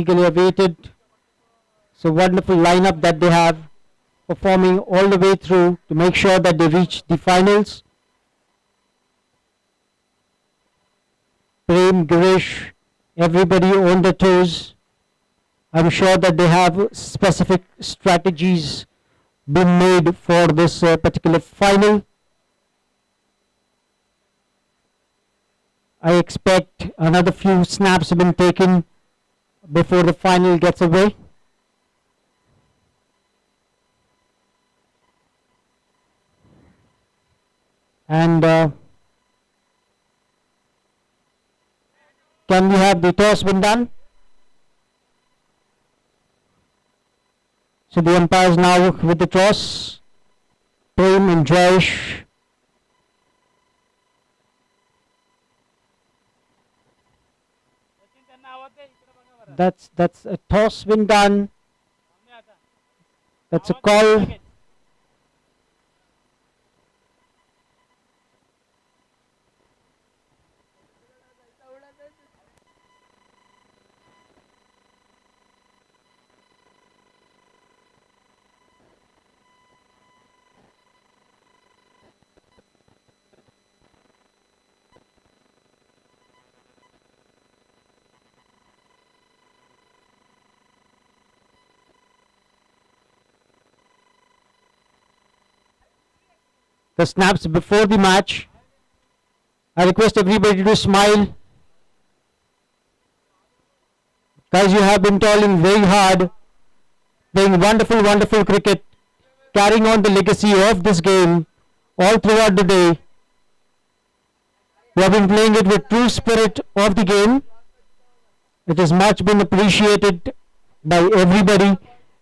eagerly awaited. So wonderful lineup that they have, performing all the way through to make sure that they reach the finals. Prem, Girish, everybody on their toes. I'm sure that they have specific strategies been made for this particular final. I expect another few snaps have been taken before the final gets away. And can we have the toss been done? So the umpires now with the toss. Prem and Jayesh. That's a toss been done. That's a call. The snaps before the match. I request everybody to smile. Guys, you have been toiling very hard, playing wonderful, wonderful cricket, carrying on the legacy of this game all throughout the day. You have been playing it with true spirit of the game. It has much been appreciated by everybody.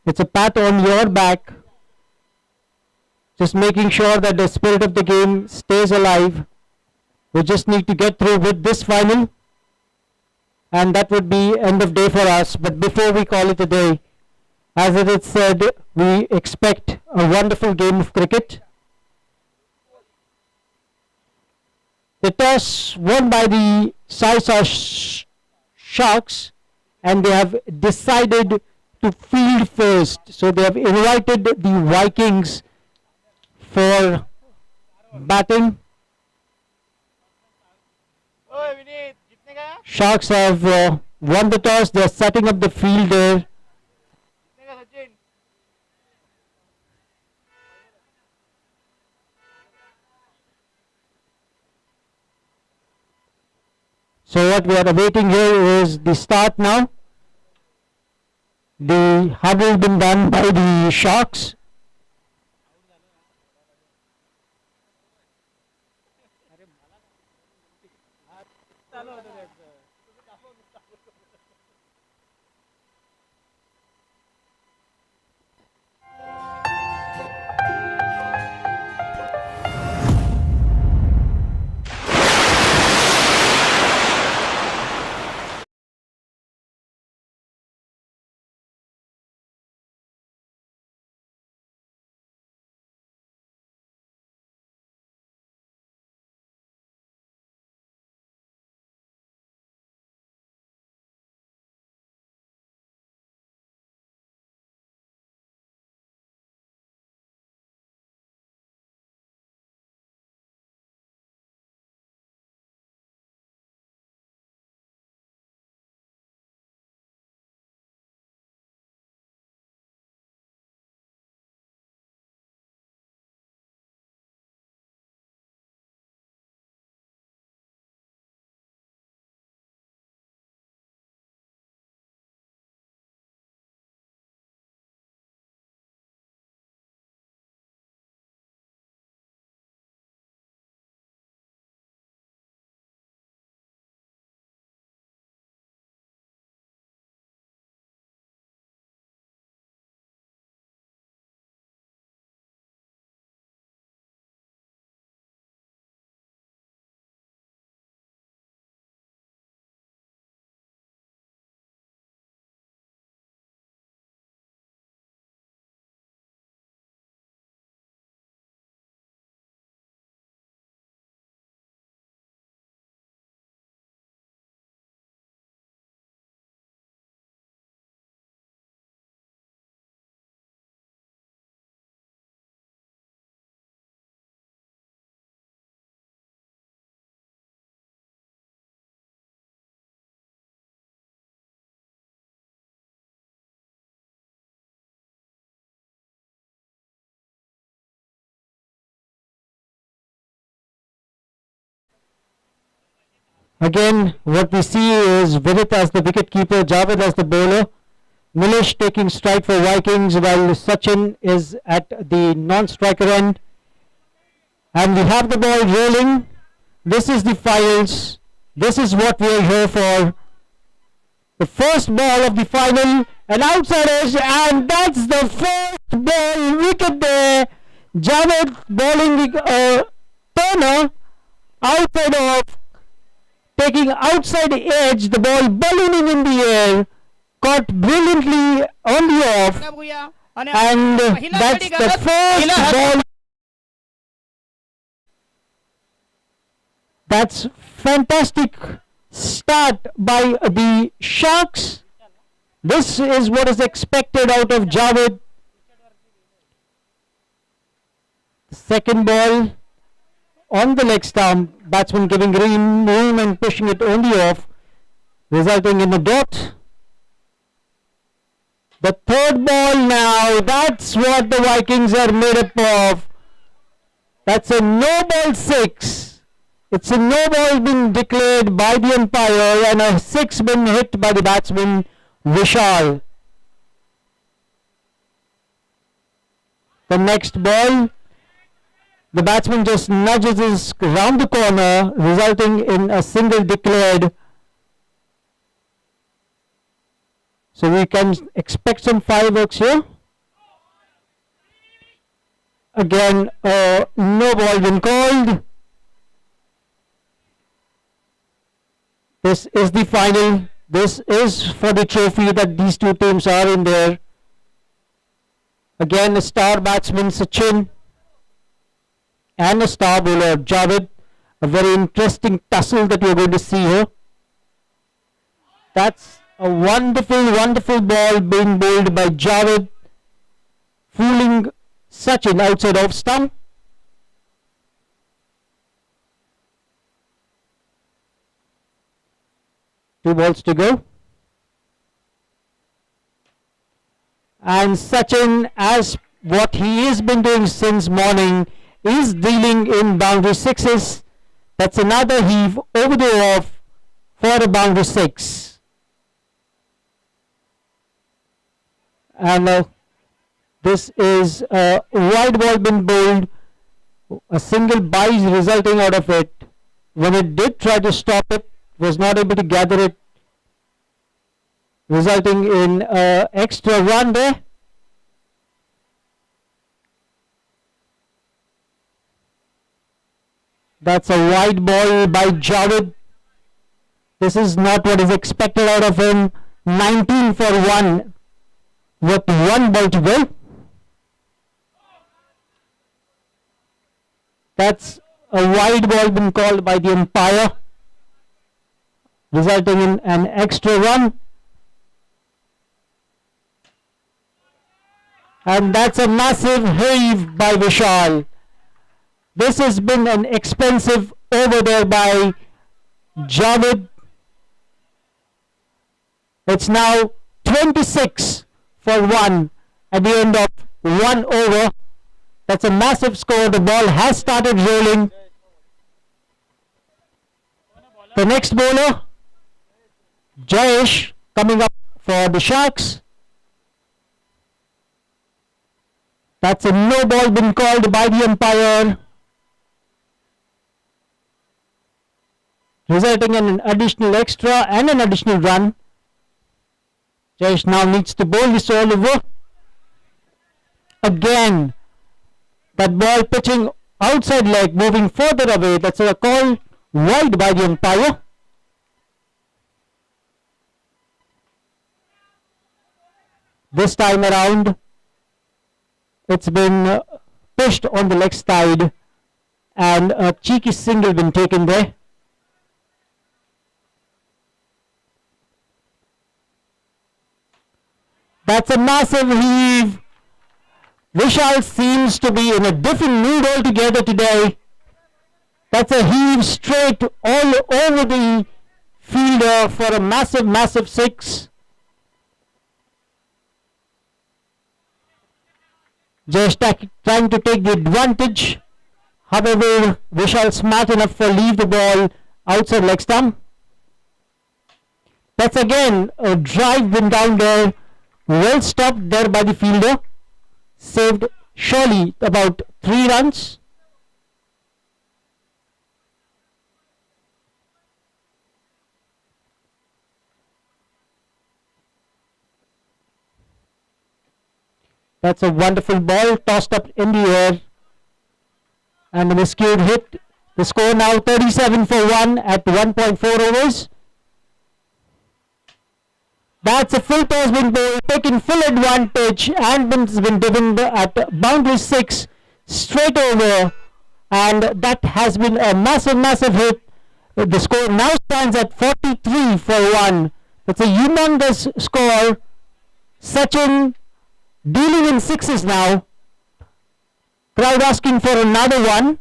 It's a pat on your back. Just making sure that the spirit of the game stays alive. We just need to get through with this final, and that would be end of day for us. But before we call it a day, as it is said, we expect a wonderful game of cricket. The toss won by the SAISHA Sharks, and they have decided to field first. So they have invited the Vikings for batting. Sharks have won the toss. They are setting up the field there. So what we are awaiting here is the start now. The huddle been done by the Sharks. Again, what we see is Vidit as the wicket keeper, Javed as the bowler, Nilesh taking strike for Vikings while Sachin is at the non-striker end. And we have the ball rolling. This is the finals. This is what we are here for. The first ball of the final, an outside edge, and that's the first ball wicket there. Javed bowling Turner outside off, taking outside edge, the ball ballooning in the air, caught brilliantly on the off, and that's the first ball. That's fantastic start by the Sharks. This is what is expected out of Javed. Second ball on the leg stump, batsman giving room and pushing it on the off, resulting in a dot. The third ball now, that's what the Vikings are made up of. That's a no ball 6. It's a no ball been declared by the umpire and a 6 been hit by the batsman Vishal. The next ball, the batsman just nudges us round the corner, resulting in a single declared. So we can expect some fireworks here. Again, no ball been called. This is the final. This is for the trophy that these two teams are in there. Again, a star batsman Sachin and a star bowler Javed. A very interesting tussle that you're going to see here. That's a wonderful, wonderful ball being bowled by Javed, fooling Sachin outside off stump. Two balls to go. And Sachin, as what he has been doing since morning, is dealing in boundary 6s. That's another heave over the off for a boundary 6. And this is a wide ball been bowled, a single bise resulting out of it. When it did try to stop it, was not able to gather it, resulting in extra run there. That's a wide ball by Javed. This is not what is expected out of him. 19 for 1 with 1 ball to go. That's a wide ball been called by the umpire, resulting in an extra run. And that's a massive heave by Vishal. This has been an expensive over there by Javed. It's now 26 for 1 at the end of 1 over. That's a massive score. The ball has started rolling. The next bowler, Jayesh, coming up for the Sharks. That's a no ball been called by the umpire, resulting in an additional extra and an additional run. Jayesh now needs to bowl this all over. Again, that ball pitching outside leg, moving further away. That's a call wide by the umpire. This time around, it's been pushed on the leg side and a cheeky single been taken there. That's a massive heave. Vishal seems to be in a different mood altogether today. That's a heave straight all over the fielder for a massive, massive 6. Just trying to take the advantage. However, Vishal smart enough to leave the ball outside leg stump. That's again a drive been down there. Well stopped there by the fielder. Saved surely about 3 runs. That's a wonderful ball tossed up in the air. And a miscued hit. The score now 37 for 1 at 1.4 overs. That's a full toss been bowled, taking full advantage and been driven at boundary 6 straight over, and that has been a massive hit. The score now stands at 43 for 1. That's a humongous score. Sachin dealing in sixes now. Crowd asking for another one.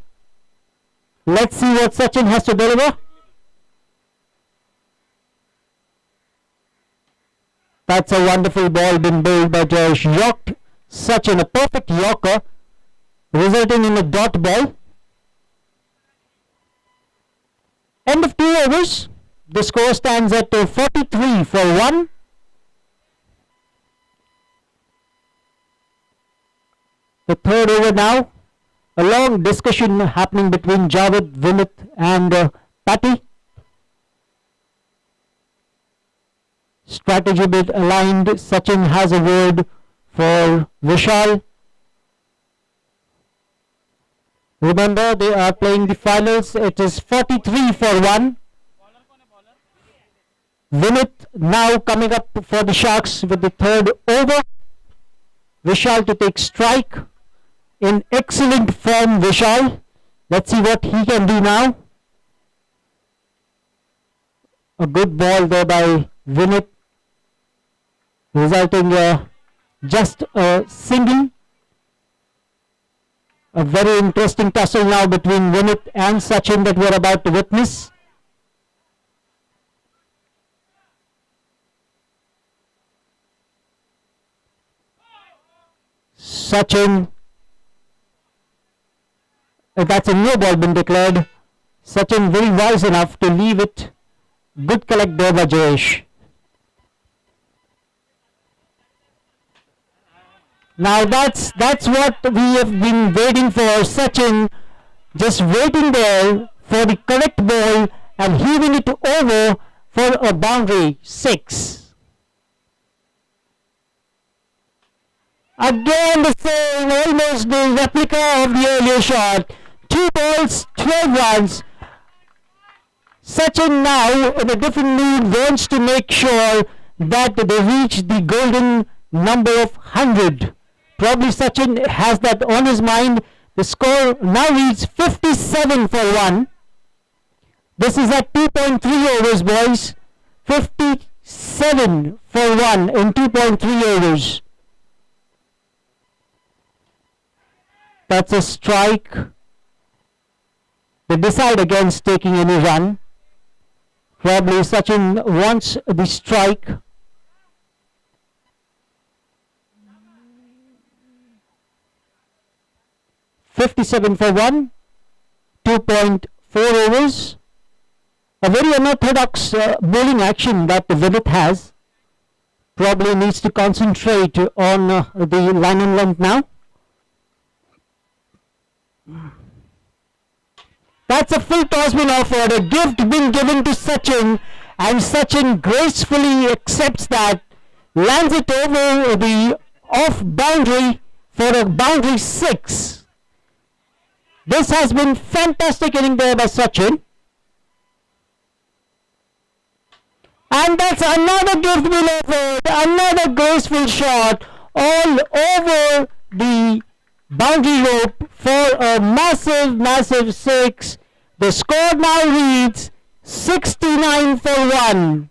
Let's see what Sachin has to deliver. That's a wonderful ball been bowled by Jayesh. Yorked Sachin, a perfect yorker, resulting in a dot ball. End of 2 overs. The score stands at 43 for 1. The third over now. A long discussion happening between Javed, Vinit and Patty. Strategy bit aligned. Sachin has a word for Vishal. Remember, they are playing the finals. It is 43 for 1. Vinit now coming up for the Sharks with the third over. Vishal to take strike. In excellent form, Vishal. Let's see what he can do now. A good ball there by Vinit, resulting just a single. A very interesting tussle now between Vinit and Sachin that we are about to witness. Sachin, that's a no ball been declared. Sachin very wise enough to leave it. Good collect there by Jayesh. Now that's what we have been waiting for. Sachin just waiting there for the correct ball and heaving it over for a boundary 6. Again the same, almost the replica of the earlier shot. 2 balls, 12 runs. Sachin now in a different mood wants to make sure that they reach the golden number of 100. Probably Sachin has that on his mind. The score now reads 57 for 1. This is at 2.3 overs, boys. 57 for 1 in 2.3 overs. That's a strike. They decide against taking any run. Probably Sachin wants the strike. $57 for 1, 2.4 overs. A very unorthodox bowling action that Vinit has. Probably needs to concentrate on the line and length now. That's a full toss been offered, a gift been given to Sachin, and Sachin gracefully accepts that, lands it over the off boundary for a boundary 6. This has been fantastic inning there by Sachin. And that's another gift been offered, another graceful shot all over the boundary rope for a massive 6. The score now reads 69 for 1.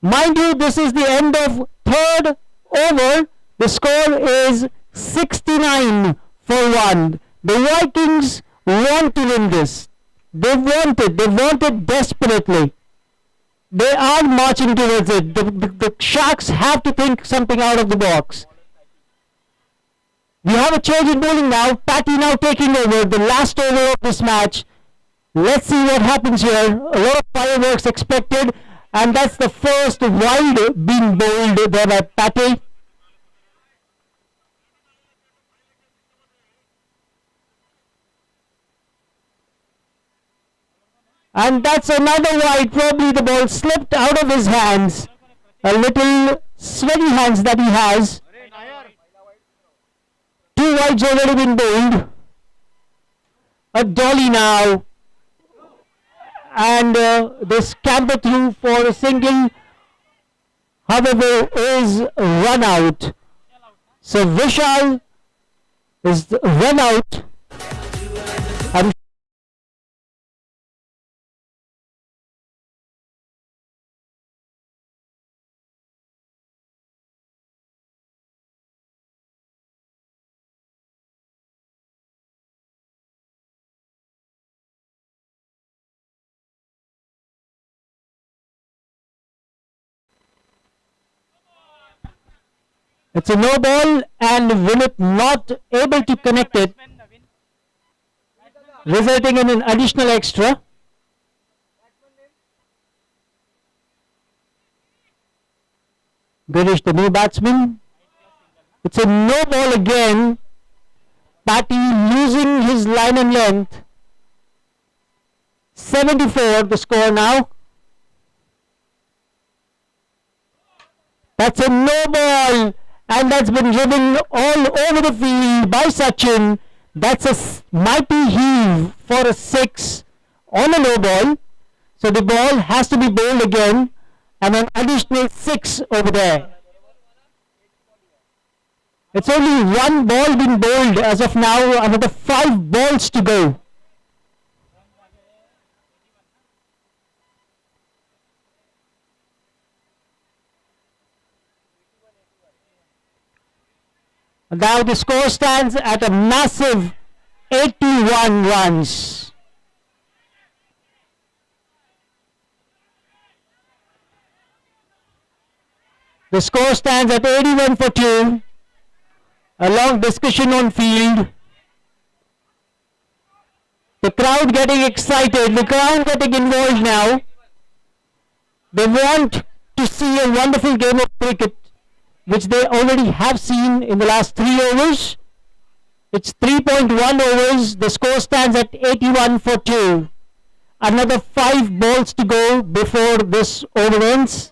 Mind you, this is the end of third over. The score is 69 for 1. The Vikings want to win this. They want it desperately. They are marching towards it. The Sharks have to think something out of the box. We have a change in bowling now. Patty now taking over the last over of this match. Let's see what happens here. A lot of fireworks expected. And that's the first wide being bowled there by Pate. And that's another wide. Probably the ball slipped out of his hands. A little sweaty hands that he has. Two wides already been bowled. A dolly now. And this camper through for a single, however, is run out. So Vishal is run out. And it's a no ball, and Vinit not able to connect it, resulting in an additional extra. Girish, the new batsman. It's a no ball again. Patty losing his line and length. 74 the score now. That's a no ball, and that's been driven all over the field by Sachin. That's a mighty heave for a 6 on a no ball. So the ball has to be bowled again, and an additional 6 over there. It's only one ball being bowled as of now, another 5 balls to go. Now the score stands at a massive 81 runs. The score stands at 81 for 2. A long discussion on field. The crowd getting excited, the crowd getting involved now. They want to see a wonderful game of cricket, which they already have seen in the last 3 overs. It's 3.1 overs. The score stands at 81 for 2. Another 5 balls to go before this over ends.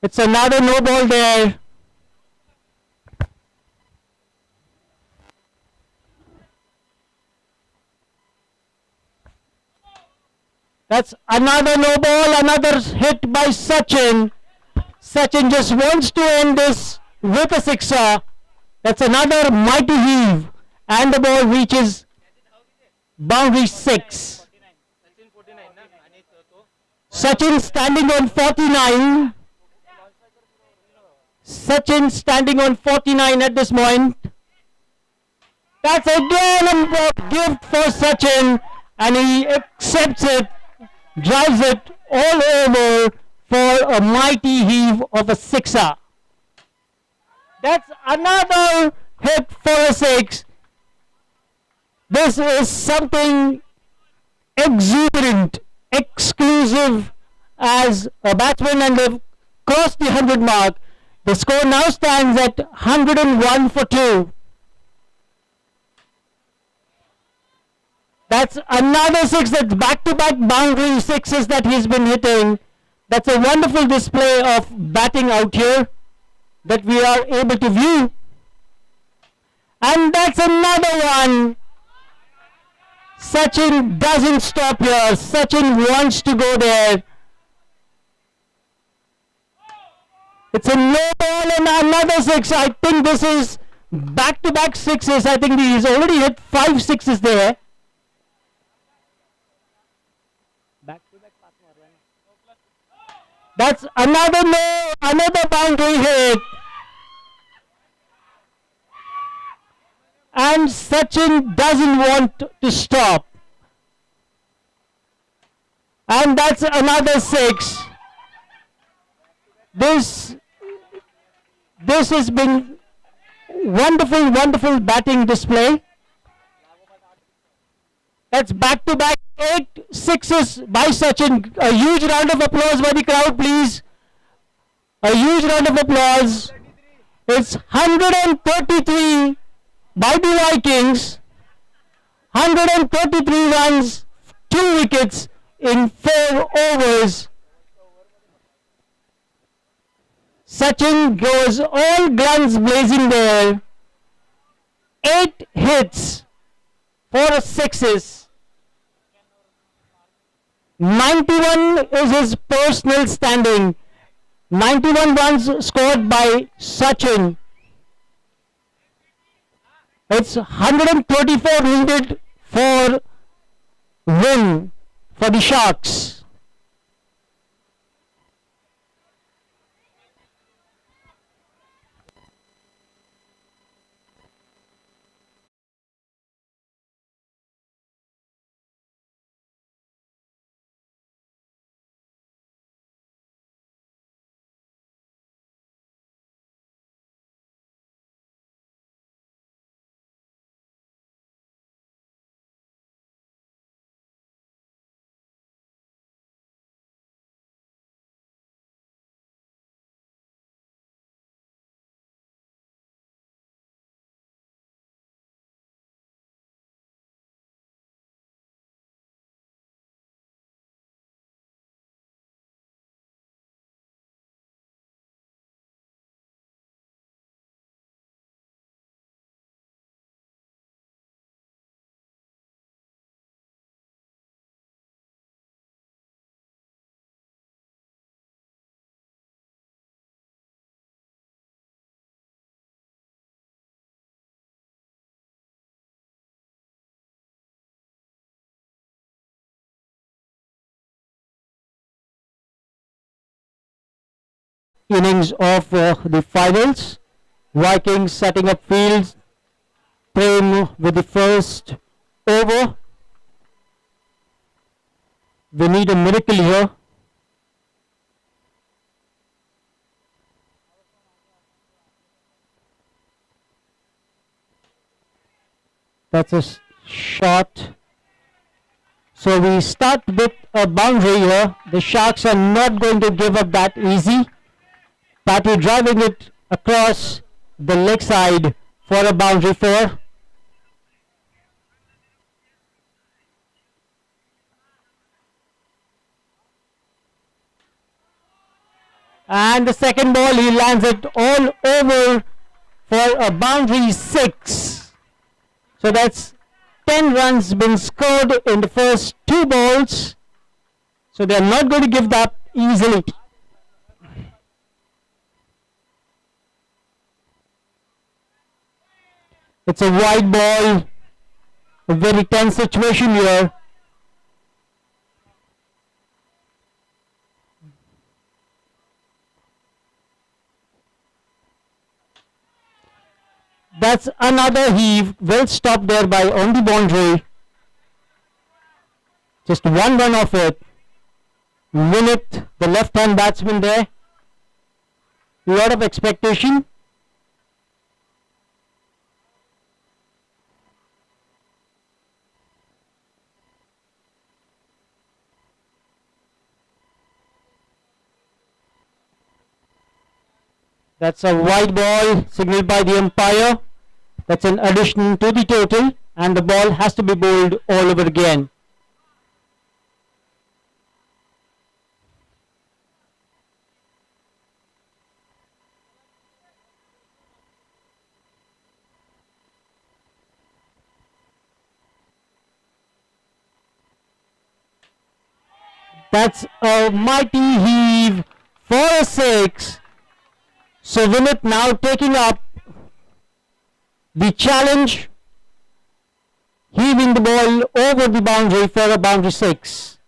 It's another no ball there. That's another no ball, another hit by Sachin. Sachin just wants to end this with a sixer. That's another mighty heave, and the ball reaches boundary 6. Sachin standing on 49. Sachin standing on 49 at this point. That's again a gift for Sachin, and he accepts it, drives it all over for a mighty heave of a sixer. That's another hit for a 6. This is something exuberant, exclusive as a batsman, and they've crossed the 100 mark. The score now stands at 101 for 2. That's another 6. That's back-to-back boundary 6s that he's been hitting. That's a wonderful display of batting out here that we are able to view. And that's another one. Sachin doesn't stop here. Sachin wants to go there. It's a no ball and another 6. I think this is back-to-back 6s. I think he's already hit 5 6s there. That's another boundary hit. And Sachin doesn't want to stop. And that's another 6. This has been Wonderful, wonderful batting display. That's back-to-back 8 sixes by Sachin. A huge round of applause by the crowd, please. A huge round of applause. It's 133 by the Vikings. 133 runs, 2 wickets in 4 overs. Sachin goes all guns blazing there. 8 hits, 4 sixes. 91 is his personal standing. 91 runs scored by Sachin. It's 134 needed for win for the Sharks. Innings of the finals. Vikings setting up fields. Prem with the first over. We need a miracle here. That's a shot. So we start with a boundary here. The Sharks are not going to give up that easy. Patty driving it across the leg side for a boundary 4. And the second ball, he lands it all over for a boundary 6. So that's 10 runs been scored in the first 2 balls. So they are not going to give that easily. It's a wide ball, a very tense situation here. That's another heave, well stopped there by on the boundary. Just 1 run off it. Win it, the left-hand batsman there. Lot of expectation. That's a wide ball signaled by the umpire. That's an addition to the total, and the ball has to be bowled all over again. That's a mighty heave for a 6. So Vinit now taking up the challenge, heaving the ball over the boundary for a boundary 6.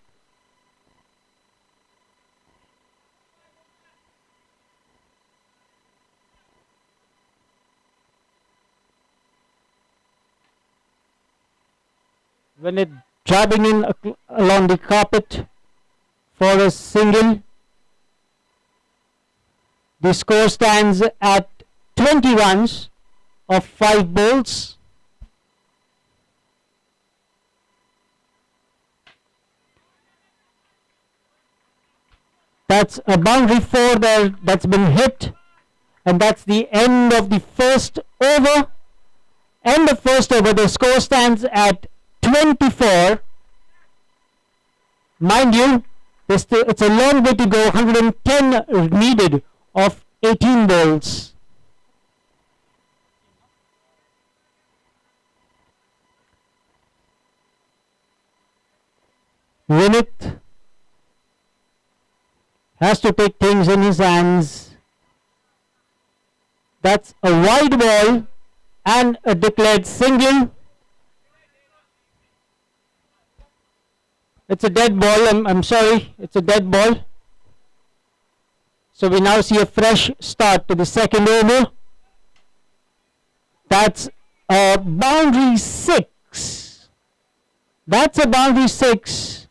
Vinit driving in along the carpet for a single. The score stands at 20 runs. of 5 balls. That's a boundary 4 there that's been hit, and that's the end of the first over. End of first over. The score stands at 24. Mind you, it's a long way to go. 110 needed of 18 balls. Vinith has to take things in his hands. That's a wide ball and a declared single. It's a dead ball. I'm sorry. It's a dead ball. So we now see a fresh start to the second over. That's a boundary 6. That's a boundary 6.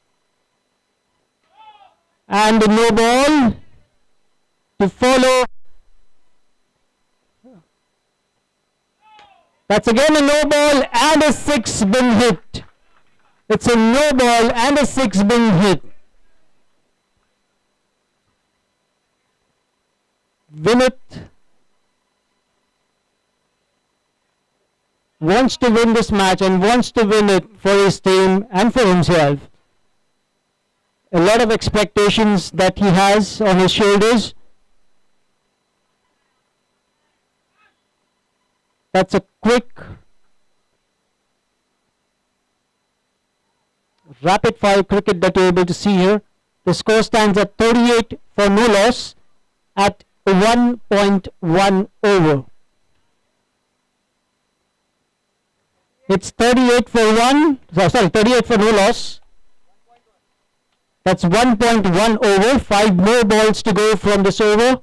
And a no ball to follow. That's again a no ball and a 6 been hit. It's a no ball and a 6 being hit. Vinith wants to win this match and wants to win it for his team and for himself. A lot of expectations that he has on his shoulders. That's a quick rapid fire cricket that you're able to see here. The score stands at 38 for no loss at 1.1 over. It's 38 for 38 for no loss. That's 1.1 over. 5 more balls to go from this over.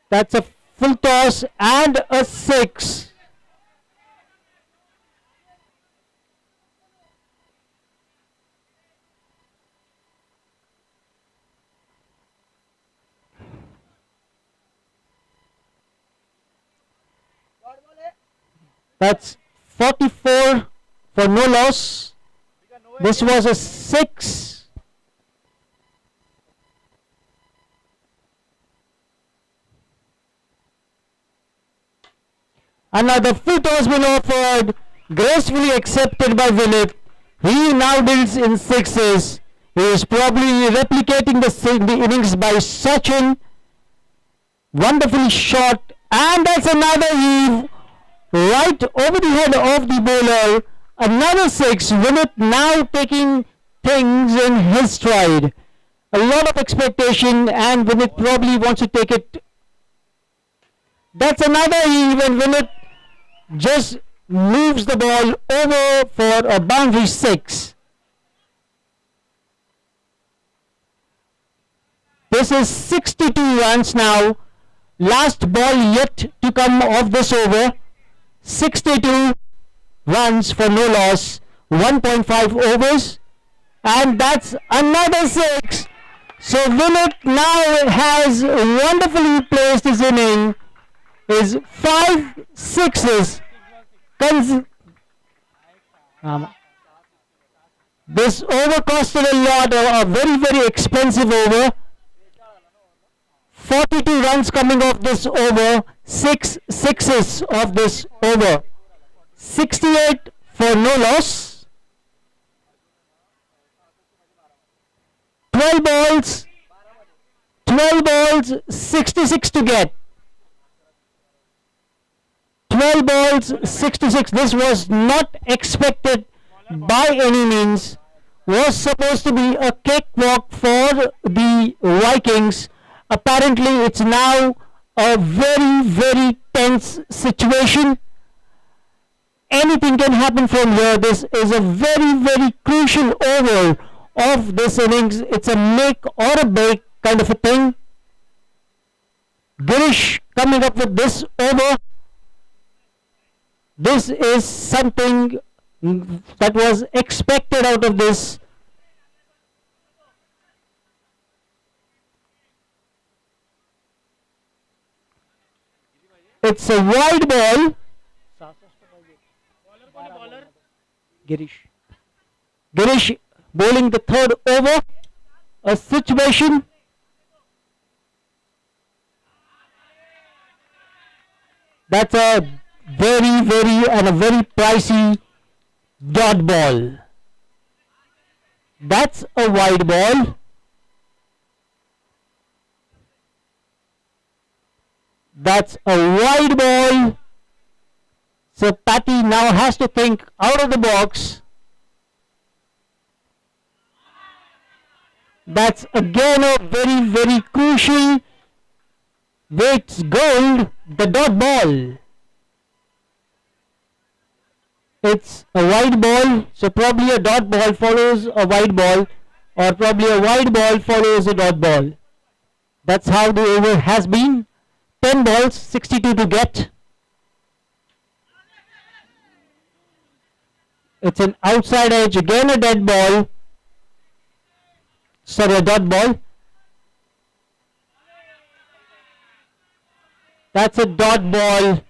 That's a full toss and a 6. That's 44 for no loss. This was a 6. Another full toss been offered, gracefully accepted by Vinith. He now deals in 6s. He is probably replicating the innings by Sachin. Wonderfully shot, and that's another heave right over the head of the bowler. Another 6. Vinith now taking things in his stride. A lot of expectation, and Vinith probably wants to take it. That's another heave, and Vinith just moves the ball over for a boundary 6. This is 62 runs now. Last ball yet to come of this over. 62 runs for no loss. 1.5 overs. And that's another 6. So Vinith now has wonderfully placed his inning. Is 5 6s. This over costed a lot, a very, very expensive over. 42 runs coming off this over, 6 6s of this over. 68 for no loss. 12 balls, 66 to get. 12 balls, 66. This was not expected by any means. Was supposed to be a cakewalk for the Vikings. Apparently, it's now a very, very tense situation. Anything can happen from here. This is a very, very crucial over of this innings. It's a make or a break kind of a thing. Girish coming up with this over. This is something that was expected out of this. It's a wide ball. Girish bowling the third over. A situation. That's a very pricey dot ball. That's a wide ball. That's a wide ball. So Patty now has to think out of the box. That's again a very crucial Waits gold, the dot ball. It's a wide ball, so probably a dot ball follows a wide ball, or probably a wide ball follows a dot ball. That's how the over has been. 10 balls, 62 to get. It's an outside edge, again a dead ball. Sorry, a dot ball. That's a dot ball.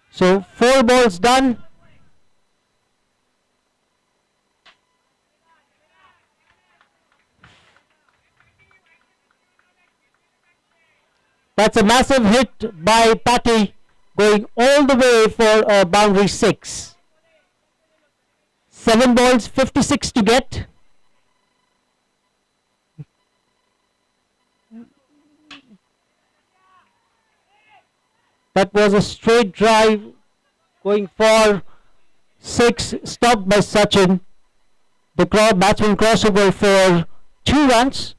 So 4 balls done. That's a massive hit by Patty, going all the way for a boundary 6. 7 balls, 56 to get. That was a straight drive going for 6, stopped by Sachin. The batsman crossover for 2 runs.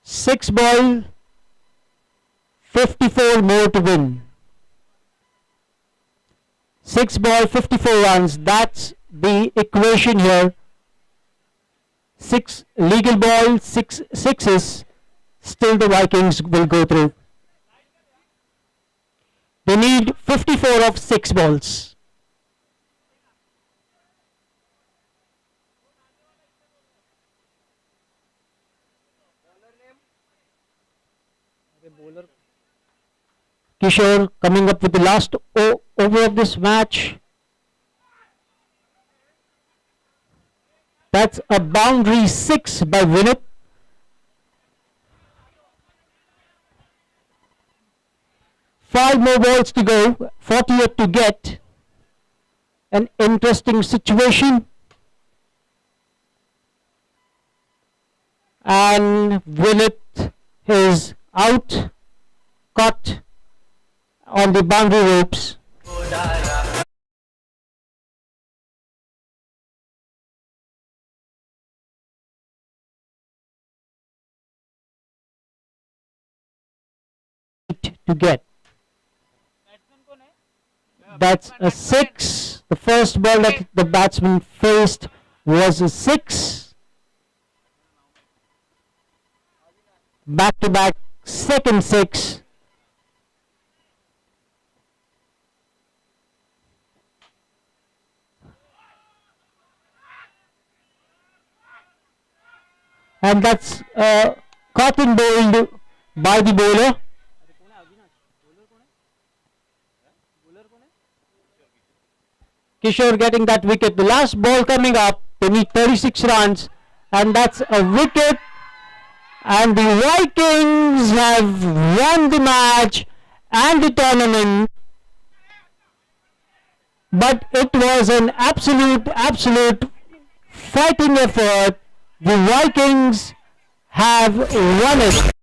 6 ball, 54 more to win. 6 ball, 54 runs. That's the equation here. 6 legal ball, 6 sixes. Still the Vikings will go through. They need 54 of 6 balls. Kishore coming up with the last over of this match. That's a boundary 6 by Vinit. Five more balls to go, 48 to get. An interesting situation. And Vinit is out, caught on the boundary ropes. To get. That's a 6. The first ball that the batsman faced was a 6. Back to back, second 6. And that's caught and bowled by the bowler. Kishore getting that wicket. The last ball coming up, they need 36 runs, and that's a wicket. And the Vikings have won the match and the tournament. But it was an absolute fighting effort. The Vikings have won it.